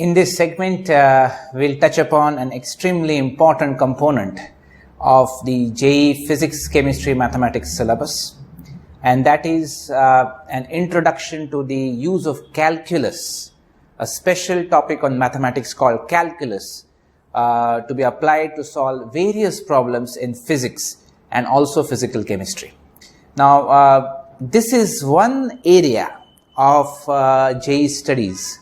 In this segment, we'll touch upon an extremely important component of the JEE Physics, Chemistry, Mathematics syllabus, and that is an introduction to the use of calculus, a special topic on mathematics called calculus, to be applied to solve various problems in physics and also physical chemistry. Now, this is one area of JEE studies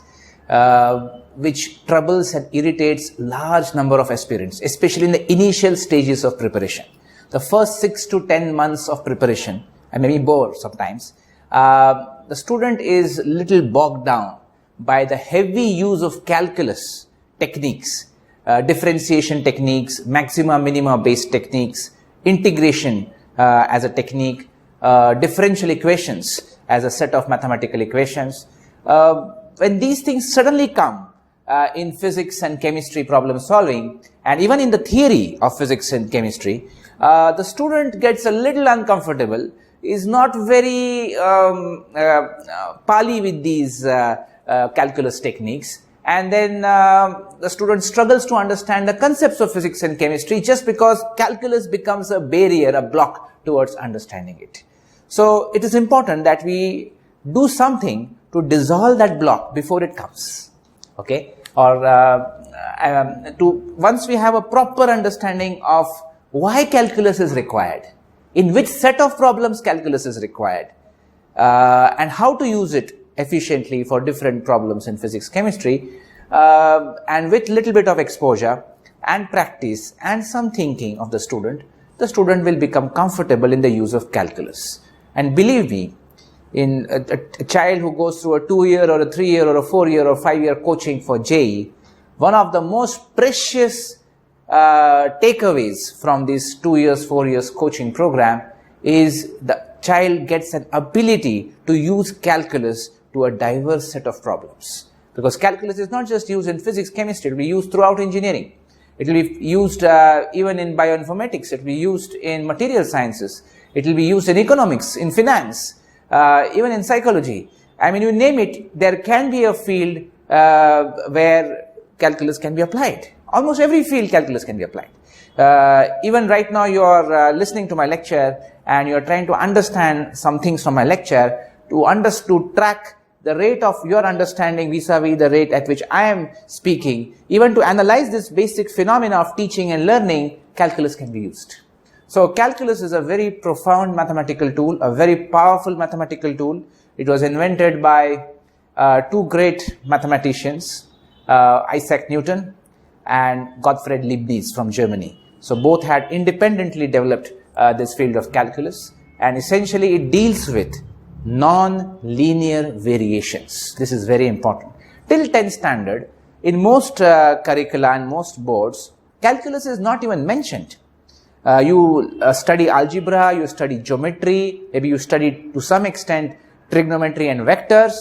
which troubles and irritates large number of aspirants, especially in the initial stages of preparation. The first 6 to 10 months of preparation, and maybe more sometimes, the student is little bogged down by the heavy use of calculus techniques, differentiation techniques, maxima minima based techniques, integration as a technique, differential equations as a set of mathematical equations. When these things suddenly come in physics and chemistry problem solving, and even in the theory of physics and chemistry, the student gets a little uncomfortable, is not very pally with these calculus techniques, and then the student struggles to understand the concepts of physics and chemistry just because calculus becomes a barrier, a block towards understanding it. So it is important that we do something to dissolve that block before it comes, okay? Or once we have a proper understanding of why calculus is required, in which set of problems calculus is required, and how to use it efficiently for different problems in physics, chemistry, and with little bit of exposure and practice and some thinking of the student will become comfortable in the use of calculus. And believe me, in a child who goes through a 2-year or a 3-year or a 4-year or 5-year coaching for JEE, one of the most precious takeaways from this 2 years, 4 years coaching program is the child gets an ability to use calculus to a diverse set of problems. Because calculus is not just used in physics, chemistry, it will be used throughout engineering. It will be used even in bioinformatics, it will be used in material sciences, it will be used in economics, in finance, even in psychology. I mean, you name it, there can be a field where calculus can be applied. Almost every field calculus can be applied. Even right now you are listening to my lecture and you are trying to understand some things from my lecture, to track the rate of your understanding vis-a-vis the rate at which I am speaking, even to analyze this basic phenomena of teaching and learning, calculus can be used. So calculus is a very profound mathematical tool, a very powerful mathematical tool. It was invented by two great mathematicians, Isaac Newton and Gottfried Leibniz from Germany. So both had independently developed this field of calculus, and essentially it deals with non-linear variations. This is very important. Till 10th standard, in most curricula and most boards, calculus is not even mentioned. You study algebra, you study geometry, maybe you study to some extent trigonometry and vectors,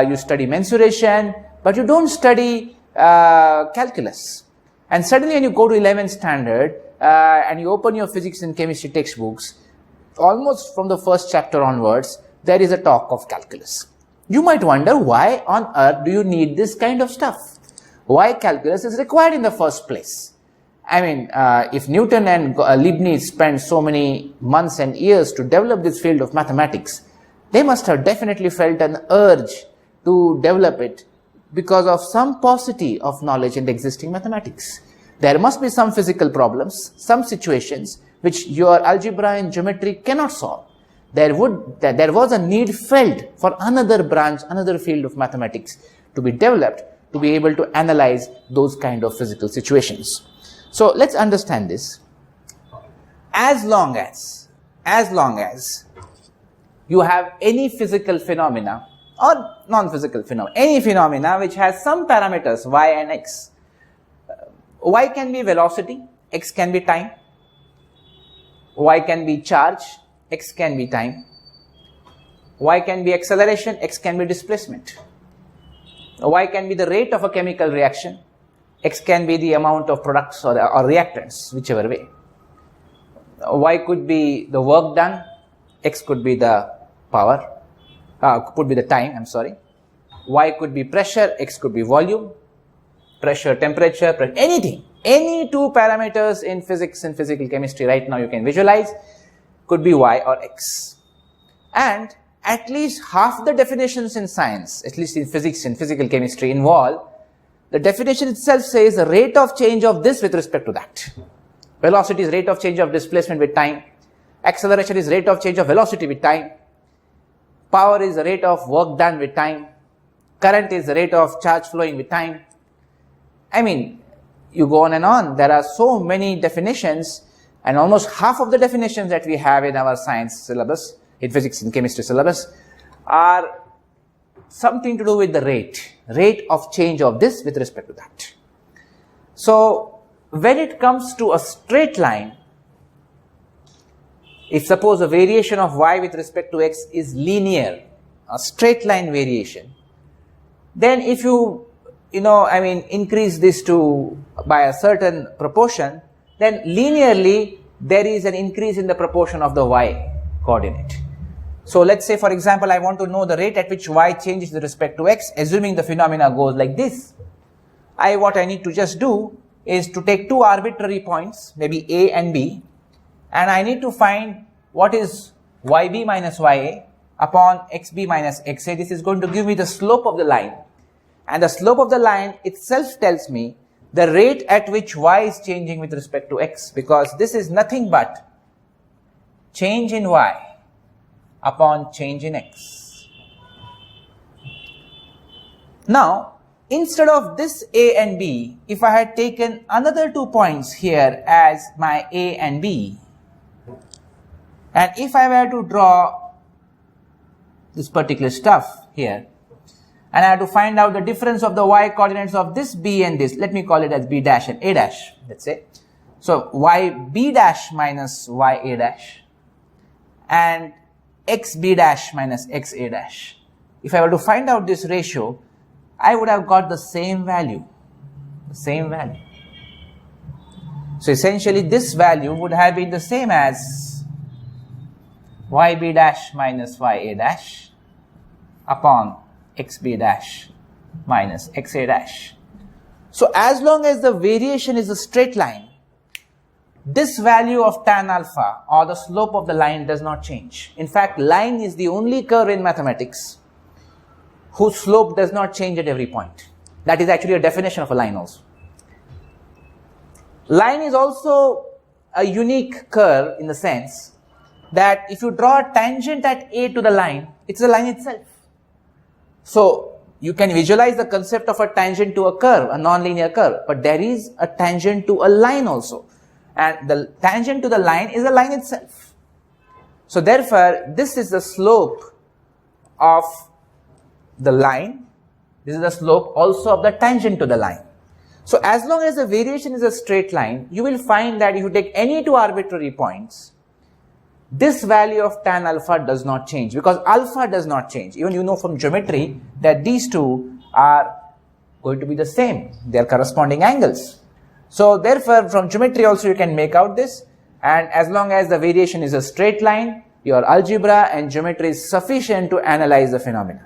you study mensuration, but you don't study calculus. And suddenly when you go to 11th standard and you open your physics and chemistry textbooks, almost from the first chapter onwards, there is a talk of calculus. You might wonder, why on earth do you need this kind of stuff? Why calculus is required in the first place? I mean, if Newton and Leibniz spent so many months and years to develop this field of mathematics, they must have definitely felt an urge to develop it because of some paucity of knowledge in the existing mathematics. There must be some physical problems, some situations which your algebra and geometry cannot solve. There was a need felt for another branch, another field of mathematics to be developed to be able to analyze those kind of physical situations. So let's understand this. As long as you have any physical phenomena or non-physical phenomena, any phenomena which has some parameters y and x. Y can be velocity, x can be time. Y can be charge, x can be time. Y can be acceleration, x can be displacement. Y can be the rate of a chemical reaction, x can be the amount of products or reactants, whichever way. Y could be the work done, x could be the power, could be the time, Y could be pressure, x could be volume, pressure, temperature, anything, any two parameters in physics and physical chemistry right now you can visualize could be y or x. And at least half the definitions in science, at least in physics and physical chemistry, involve the definition itself says the rate of change of this with respect to that. Velocity is rate of change of displacement with time. Acceleration is rate of change of velocity with time. Power is the rate of work done with time. Current is the rate of charge flowing with time. I mean, you go on and on. There are so many definitions, and almost half of the definitions that we have in our science syllabus, in physics and chemistry syllabus, are something to do with the rate of change of this with respect to that. So, when it comes to a straight line, if suppose a variation of y with respect to x is linear, a straight line variation, then if you increase this by a certain proportion, then linearly there is an increase in the proportion of the y coordinate. So let's say, for example, I want to know the rate at which y changes with respect to x, assuming the phenomena goes like this. What I need to just do is to take two arbitrary points, maybe a and b, and I need to find what is yb minus ya upon xb minus xa. This is going to give me the slope of the line, and the slope of the line itself tells me the rate at which y is changing with respect to x, because this is nothing but change in y upon change in x. Now, instead of this a and b, if I had taken another 2 points here as my a and b, and if I were to draw this particular stuff here, and I have to find out the difference of the y coordinates of this b and this, let me call it as b dash and a dash, let's say. So, yb dash minus ya dash and xb dash minus xa dash. If I were to find out this ratio, I would have got the same value. So essentially this value would have been the same as yb dash minus ya dash upon xb dash minus xa dash. So as long as the variation is a straight line, this value of tan alpha or the slope of the line does not change. In fact, line is the only curve in mathematics whose slope does not change at every point. That is actually a definition of a line also. Line is also a unique curve in the sense that if you draw a tangent at A to the line, it's the line itself. So you can visualize the concept of a tangent to a curve, a non-linear curve, but there is a tangent to a line also. And the tangent to the line is the line itself. So therefore, this is the slope of the line. This is the slope also of the tangent to the line. So as long as the variation is a straight line, you will find that if you take any two arbitrary points, this value of tan alpha does not change, because alpha does not change. Even you know from geometry that these two are going to be the same. They are corresponding angles. So therefore, from geometry also you can make out this, and as long as the variation is a straight line, your algebra and geometry is sufficient to analyze the phenomena.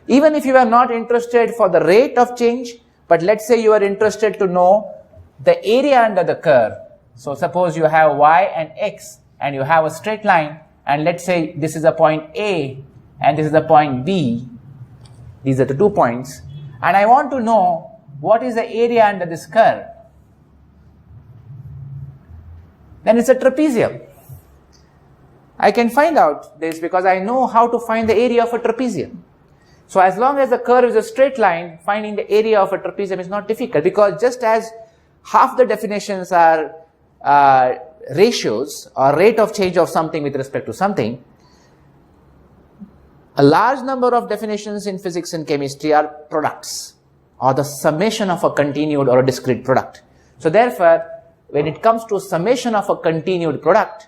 Even if you are not interested for the rate of change, but let's say you are interested to know the area under the curve. So suppose you have y and x and you have a straight line, and let's say this is a point A and this is a point B. These are the 2 points, and I want to know what is the area under this curve. Then it's a trapezium. I can find out this because I know how to find the area of a trapezium. So as long as the curve is a straight line, finding the area of a trapezium is not difficult, because just as half the definitions are ratios or rate of change of something with respect to something, a large number of definitions in physics and chemistry are products or the summation of a continued or a discrete product. So therefore, when it comes to summation of a continued product,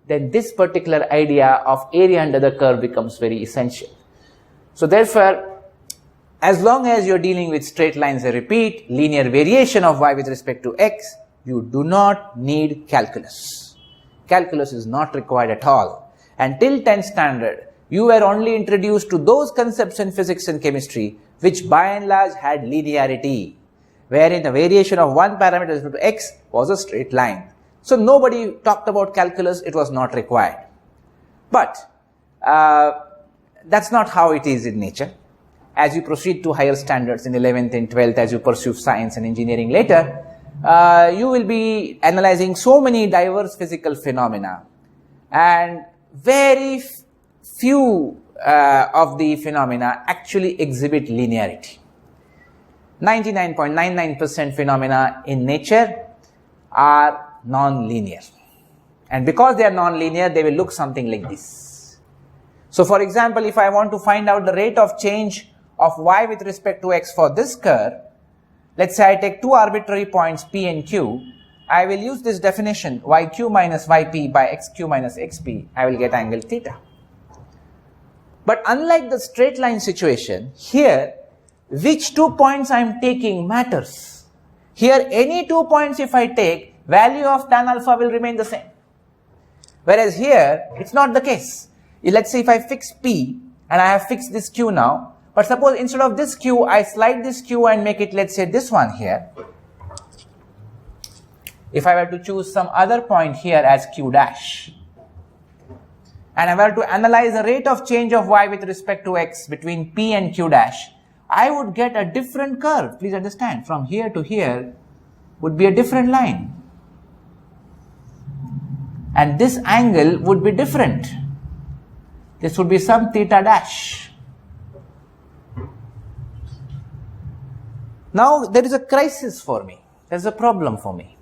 then this particular idea of area under the curve becomes very essential. So therefore, as long as you're dealing with straight lines, I repeat, linear variation of y with respect to x, you do not need calculus. Calculus is not required at all. And till 10th standard, you were only introduced to those concepts in physics and chemistry which by and large had linearity. wherein the variation of one parameter with respect to x was a straight line. So nobody talked about calculus, it was not required. But that's not how it is in nature. As you proceed to higher standards in 11th and 12th, as you pursue science and engineering later, you will be analyzing so many diverse physical phenomena, and very few of the phenomena actually exhibit linearity. 99.99% phenomena in nature are non-linear, and because they are non-linear, they will look something like this. So for example, if I want to find out the rate of change of y with respect to x for this curve, let's say I take two arbitrary points p and q, I will use this definition yq minus yp by xq minus xp, I will get angle theta. But unlike the straight line situation, here which 2 points I am taking matters. Here any 2 points if I take, value of tan alpha will remain the same. Whereas here it's not the case. Let's say if I fix p and I have fixed this q now, but suppose instead of this q I slide this q and make it, let's say, this one here. If I were to choose some other point here as q dash, and I were to analyze the rate of change of y with respect to x between p and q dash, I would get a different curve. Please understand, from here to here would be a different line, and this angle would be different. This would be some theta dash. Now there is a crisis for me, there is a problem for me.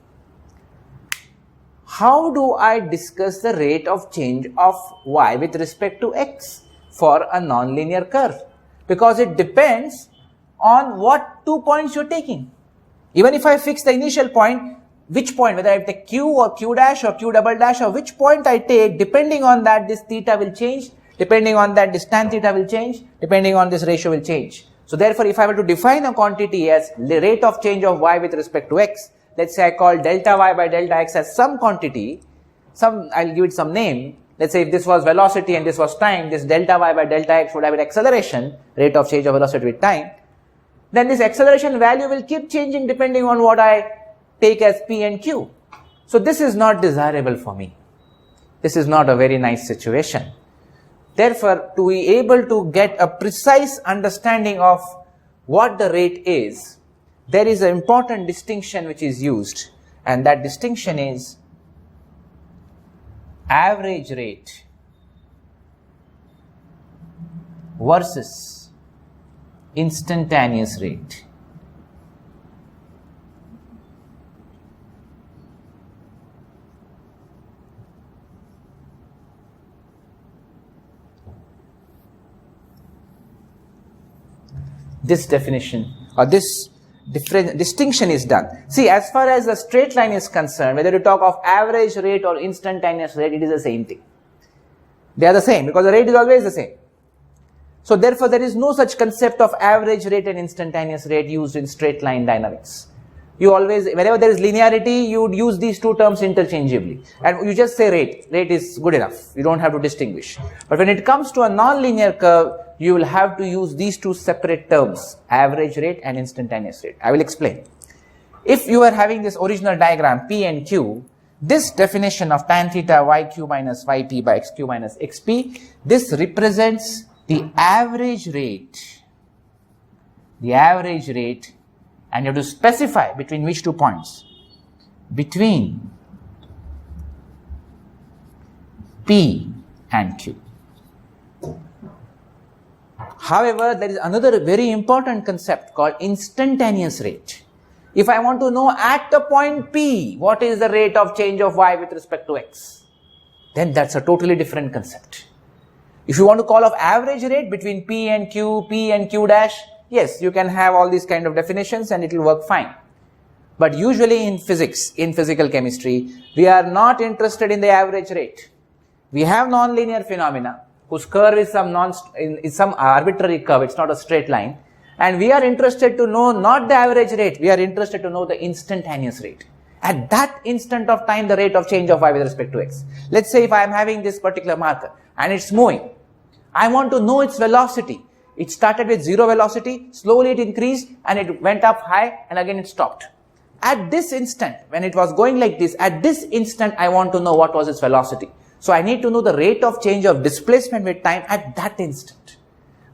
How do I discuss the rate of change of y with respect to x for a nonlinear curve? Because it depends on what 2 points you are taking. Even if I fix the initial point, which point, whether I take q or q dash or q double dash, or which point I take, depending on that this theta will change, depending on that this tan theta will change, depending on this ratio will change. So therefore, if I were to define a quantity as the rate of change of y with respect to x, let's say I call delta y by delta x as some quantity, I'll give it some name. Let's say if this was velocity and this was time, this delta y by delta x would have an acceleration, rate of change of velocity with time. Then this acceleration value will keep changing depending on what I take as p and q. So this is not desirable for me. This is not a very nice situation. Therefore, to be able to get a precise understanding of what the rate is, there is an important distinction which is used, and that distinction is average rate versus instantaneous rate. This definition or this distinction is done. See, as far as the straight line is concerned, whether you talk of average rate or instantaneous rate, it is the same thing. They are the same because the rate is always the same. So therefore, there is no such concept of average rate and instantaneous rate used in straight line dynamics. You always, whenever there is linearity, you would use these two terms interchangeably, and you just say rate. Rate is good enough. You don't have to distinguish. But when it comes to a non-linear curve, you will have to use these two separate terms, average rate and instantaneous rate. I will explain. If you are having this original diagram P and Q, this definition of tan theta yq minus yp by xq minus xp, this represents the average rate. The average rate, and you have to specify between which 2 points? Between P and Q. However, there is another very important concept called instantaneous rate. If I want to know at the point P, what is the rate of change of y with respect to x, then that's a totally different concept. If you want to call of average rate between P and Q dash, yes, you can have all these kind of definitions and it will work fine. But usually in physics, in physical chemistry, we are not interested in the average rate. We have non-linear phenomena whose curve is some arbitrary curve, it's not a straight line. And we are interested to know not the average rate, we are interested to know the instantaneous rate. At that instant of time, the rate of change of y with respect to x. Let's say if I am having this particular marker and it's moving, I want to know its velocity. It started with zero velocity, slowly it increased and it went up high and again it stopped. At this instant, when it was going like this, at this instant I want to know what was its velocity. So I need to know the rate of change of displacement with time at that instant.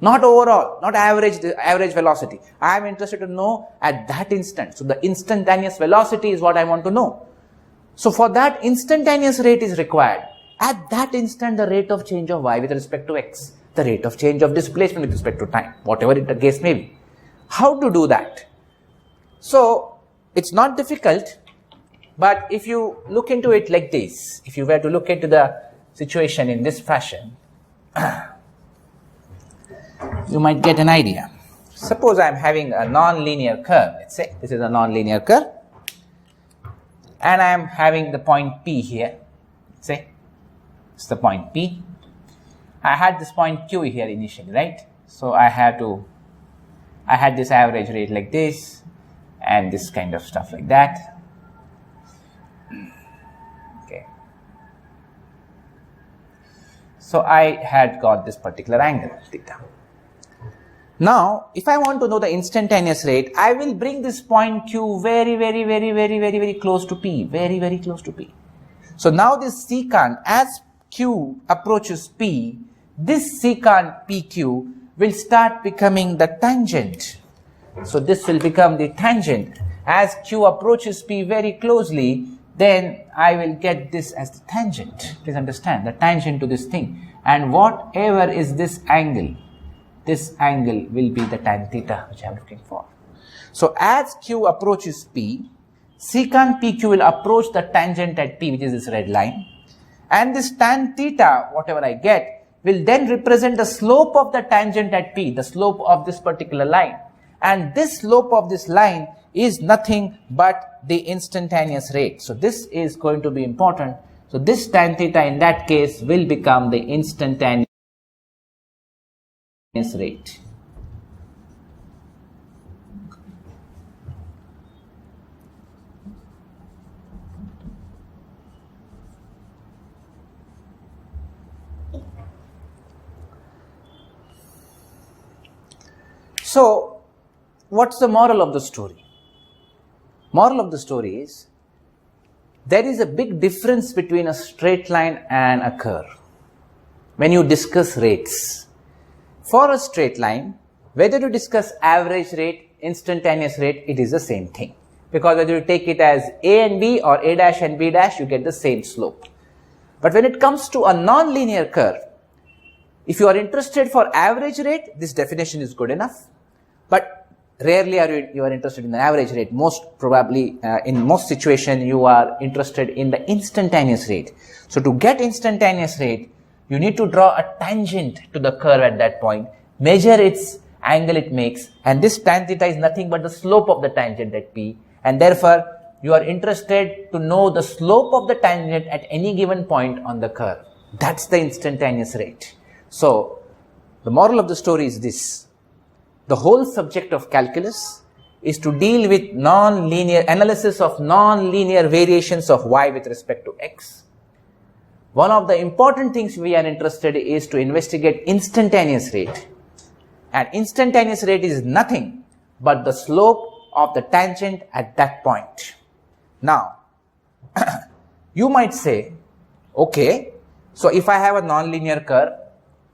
Not overall, not average velocity. I am interested to know at that instant. So the instantaneous velocity is what I want to know. So for that, instantaneous rate is required. At that instant, the rate of change of y with respect to x, the rate of change of displacement with respect to time, whatever the case may be. How to do that? So it's not difficult, but if you look into it like this, if you were to look into the situation in this fashion, you might get an idea. Suppose I am having a non-linear curve. Let's say this is a non-linear curve, and I am having the point P here. Say it's the point P. I had this point Q here initially, right? So I had this average rate like this, and this kind of stuff like that. Okay. So I had got this particular angle, theta. Now, if I want to know the instantaneous rate, I will bring this point Q very close to P, very close to P. So now this secant, as Q approaches P, this secant PQ will start becoming the tangent. So this will become the tangent. As Q approaches P very closely, then I will get this as the tangent. Please understand, the tangent to this thing. And whatever is this angle will be the tan theta which I am looking for. So as Q approaches P, secant PQ will approach the tangent at P, which is this red line. And this tan theta, whatever I get, will then represent the slope of the tangent at P, the slope of this particular line. And this slope of this line is nothing but the instantaneous rate. So this is going to be important. So this tan theta in that case will become the instantaneous rate. So, what's the moral of the story? Moral of the story is, there is a big difference between a straight line and a curve when you discuss rates. For a straight line, whether you discuss average rate, instantaneous rate, it is the same thing. Because whether you take it as A and B or A dash and B dash, you get the same slope. But when it comes to a non-linear curve, if you are interested for average rate, this definition is good enough. But rarely you are interested in the average rate. Most probably, in most situations, you are interested in the instantaneous rate. So to get instantaneous rate, you need to draw a tangent to the curve at that point, measure its angle it makes, and this tan theta is nothing but the slope of the tangent at P, and therefore you are interested to know the slope of the tangent at any given point on the curve. That's the instantaneous rate. So the moral of the story is this: the whole subject of calculus is to deal with non-linear analysis of non-linear variations of y with respect to x. One of the important things we are interested in is to investigate instantaneous rate. And instantaneous rate is nothing but the slope of the tangent at that point. Now, you might say, okay, so if I have a non-linear curve,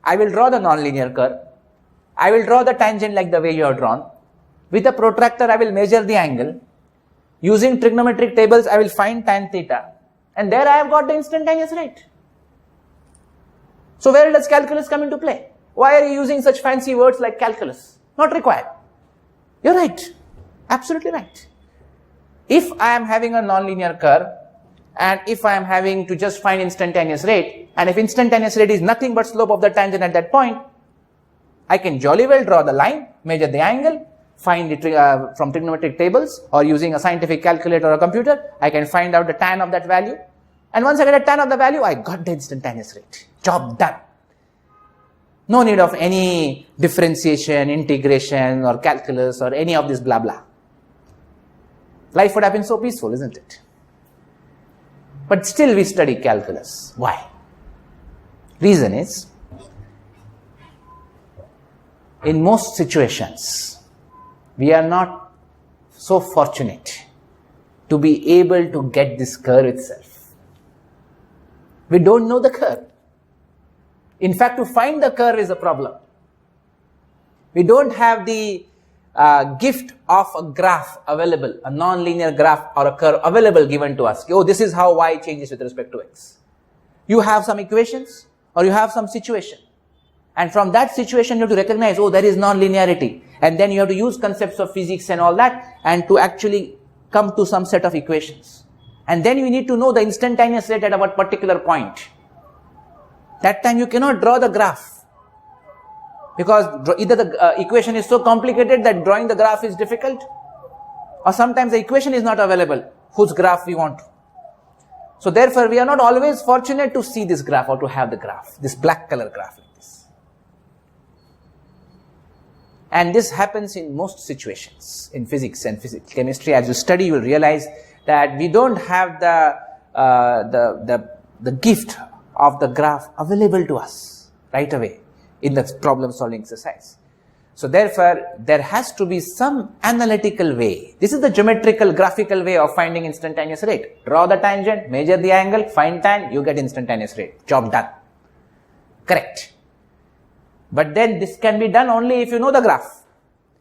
I will draw the non-linear curve. I will draw the tangent like the way you have drawn. With a protractor, I will measure the angle. Using trigonometric tables, I will find tan theta. And there I have got the instantaneous rate. So where does calculus come into play? Why are you using such fancy words like calculus? Not required. You're right. Absolutely right. If I am having a nonlinear curve, and if I am having to just find instantaneous rate, and if instantaneous rate is nothing but slope of the tangent at that point, I can jolly well draw the line, measure the angle, find it from trigonometric tables, or using a scientific calculator or a computer, I can find out the tan of that value. And once I get a tan of the value, I got the instantaneous rate. Job done. No need of any differentiation, integration, or calculus, or any of this blah blah. Life would have been so peaceful, isn't it? But still we study calculus. Why? Reason is, in most situations, we are not so fortunate to be able to get this curve itself. We don't know the curve. In fact, to find the curve is a problem. We don't have the gift of a graph available, a non-linear graph or a curve available given to us. Oh, this is how y changes with respect to x. You have some equations or you have some situation. And from that situation, you have to recognize, oh, there is non-linearity. And then you have to use concepts of physics and all that and to actually come to some set of equations. And then you need to know the instantaneous rate at a particular point. That time you cannot draw the graph. Because either the equation is so complicated that drawing the graph is difficult, or sometimes the equation is not available whose graph we want. So therefore, we are not always fortunate to see this graph or to have the graph, this black color graph like this. And this happens in most situations in physics and chemistry. As you study, you will realize that we don't have the gift of the graph available to us right away in the problem solving exercise. So therefore, there has to be some analytical way. This is the geometrical, graphical way of finding instantaneous rate. Draw the tangent, measure the angle, find tan, you get instantaneous rate. Job done. Correct. But then this can be done only if you know the graph.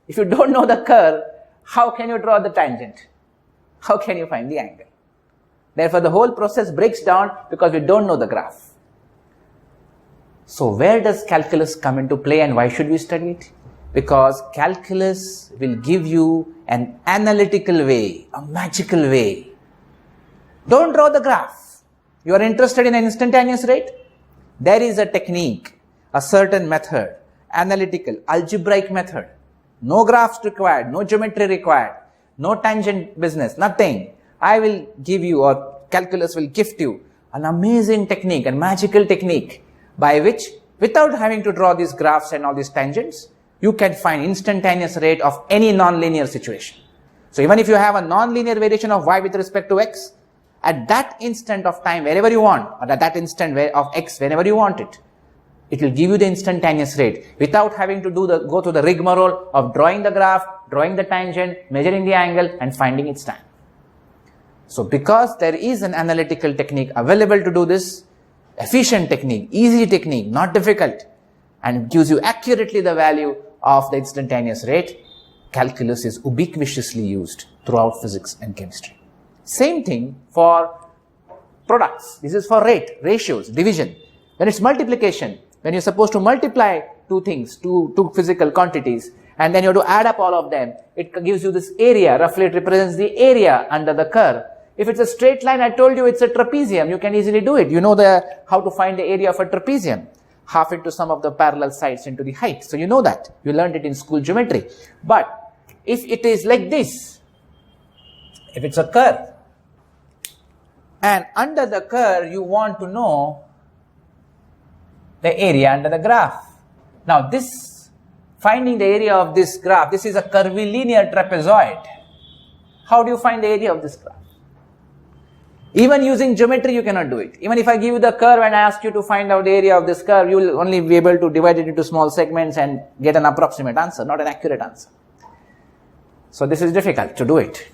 If you don't know the curve, how can you draw the tangent? How can you find the angle? Therefore, the whole process breaks down because we don't know the graph. So where does calculus come into play and why should we study it? Because calculus will give you an analytical way, a magical way. Don't draw the graph. You are interested in an instantaneous rate? There is a technique, a certain method, analytical, algebraic method. No graphs required, no geometry required, no tangent business, nothing. I will give you, or calculus will gift you, an amazing technique, a magical technique by which, without having to draw these graphs and all these tangents, you can find instantaneous rate of any non-linear situation. So even if you have a non-linear variation of y with respect to x, at that instant of time, wherever you want, or at that instant of x, whenever you want it, it will give you the instantaneous rate without having to go through the rigmarole of drawing the graph, drawing the tangent, measuring the angle, and finding its time. So because there is an analytical technique available to do this, efficient technique, easy technique, not difficult, and gives you accurately the value of the instantaneous rate, calculus is ubiquitously used throughout physics and chemistry. Same thing for products. This is for rate, ratios, division. When it's multiplication, when you're supposed to multiply two things, two physical quantities, and then you have to add up all of them, it gives you this area. Roughly it represents the area under the curve. If it's a straight line, I told you it's a trapezium. You can easily do it. You know how to find the area of a trapezium. Half into some of the parallel sides into the height. So you know that. You learned it in school geometry. But if it is like this, if it's a curve, and under the curve you want to know the area under the graph. Now finding the area of this graph, this is a curvilinear trapezoid. How do you find the area of this graph? Even using geometry, you cannot do it. Even if I give you the curve and I ask you to find out the area of this curve, you will only be able to divide it into small segments and get an approximate answer, not an accurate answer. So this is difficult to do it.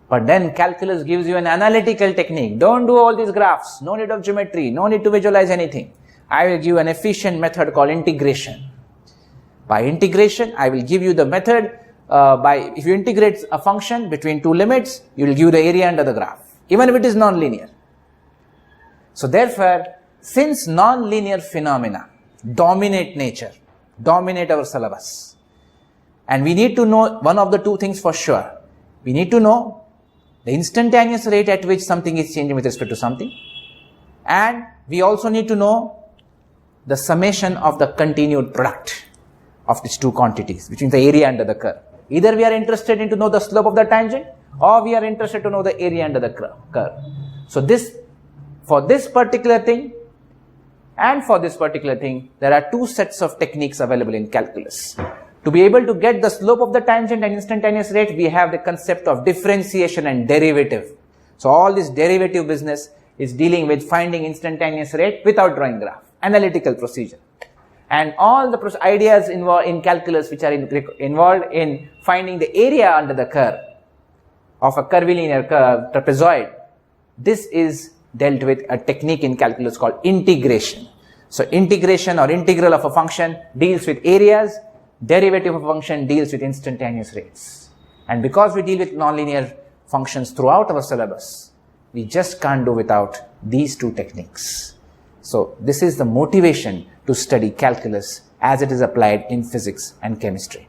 But then calculus gives you an analytical technique. Don't do all these graphs. No need of geometry. No need to visualize anything. I will give you an efficient method called integration. By integration, I will give you the method if you integrate a function between two limits, you will give the area under the graph, even if it is non-linear. So therefore, since non-linear phenomena dominate nature, dominate our syllabus, and we need to know one of the two things for sure. We need to know the instantaneous rate at which something is changing with respect to something, and we also need to know the summation of the continued product of these two quantities, which means the area under the curve. Either we are interested in to know the slope of the tangent, or we are interested to know the area under the curve. So for this particular thing and for this particular thing, there are two sets of techniques available in calculus. To be able to get the slope of the tangent and instantaneous rate, we have the concept of differentiation and derivative. So all this derivative business is dealing with finding instantaneous rate without drawing graph, analytical procedure. and all the ideas involved in calculus which are involved in finding the area under the curve of a curvilinear curve, trapezoid, this is dealt with a technique in calculus called integration. So integration or integral of a function deals with areas, derivative of a function deals with instantaneous rates. And because we deal with nonlinear functions throughout our syllabus, we just can't do without these two techniques. So this is the motivation to study calculus as it is applied in physics and chemistry.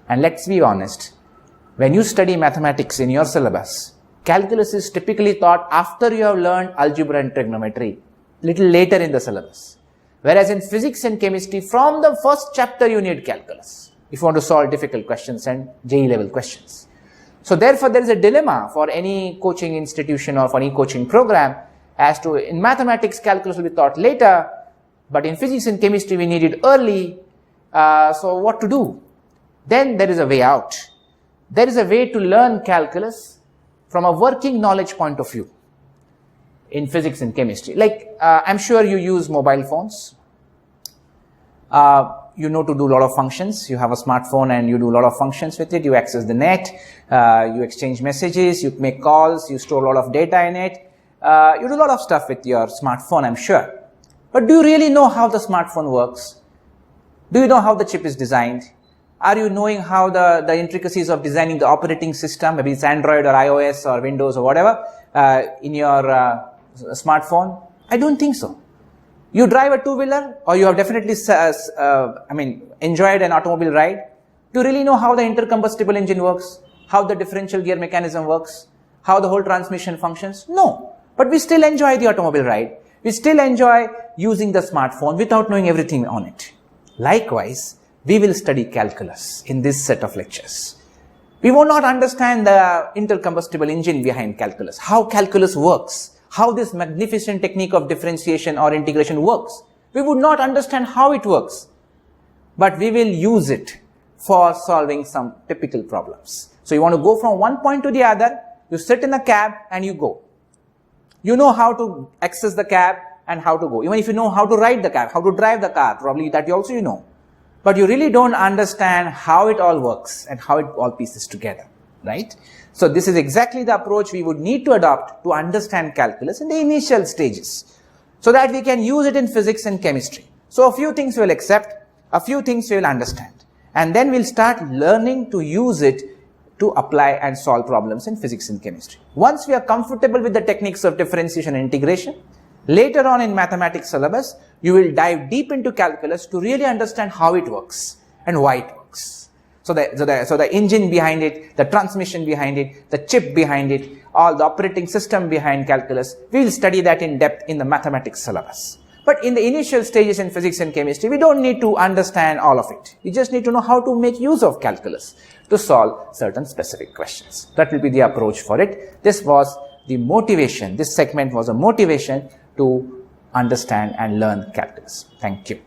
And let's be honest, when you study mathematics in your syllabus, calculus is typically taught after you have learned algebra and trigonometry, little later in the syllabus. Whereas in physics and chemistry, from the first chapter you need calculus if you want to solve difficult questions and JEE level questions. So therefore there is a dilemma for any coaching institution or for any coaching program as to, in mathematics calculus will be taught later, but in physics and chemistry we need it early, so what to do? Then there is a way out. There is a way to learn calculus from a working knowledge point of view in physics and chemistry. Like, I'm sure you use mobile phones. You know to do a lot of functions. You have a smartphone and you do a lot of functions with it. You access the net, you exchange messages, you make calls, you store a lot of data in it. You do a lot of stuff with your smartphone, I'm sure. But do you really know how the smartphone works? Do you know how the chip is designed? Are you knowing how the intricacies of designing the operating system, maybe it's Android or iOS or Windows or whatever, in your smartphone? I don't think so. You drive a two-wheeler, or you have definitely enjoyed an automobile ride. Do you really know how the intercombustible engine works? How the differential gear mechanism works? How the whole transmission functions? No. But we still enjoy the automobile ride. We still enjoy using the smartphone without knowing everything on it. Likewise, we will study calculus in this set of lectures. We will not understand the intercombustible engine behind calculus, how calculus works, how this magnificent technique of differentiation or integration works. We would not understand how it works, but we will use it for solving some typical problems. So you want to go from one point to the other, you sit in a cab and you go. You know how to access the cab and how to go. Even if you know how to ride the cab, how to drive the car, probably that you know. But you really don't understand how it all works and how it all pieces together, right? So this is exactly the approach we would need to adopt to understand calculus in the initial stages, so that we can use it in physics and chemistry. So a few things we'll accept, a few things we'll understand, and then we'll start learning to use it to apply and solve problems in physics and chemistry. Once we are comfortable with the techniques of differentiation and integration, later on in mathematics syllabus, you will dive deep into calculus to really understand how it works and why it works. So the engine behind it, the transmission behind it, the chip behind it, all the operating system behind calculus, we will study that in depth in the mathematics syllabus. But in the initial stages in physics and chemistry, we don't need to understand all of it. You just need to know how to make use of calculus to solve certain specific questions. That will be the approach for it. This was the motivation. This segment was a motivation to understand and learn calculus. Thank you.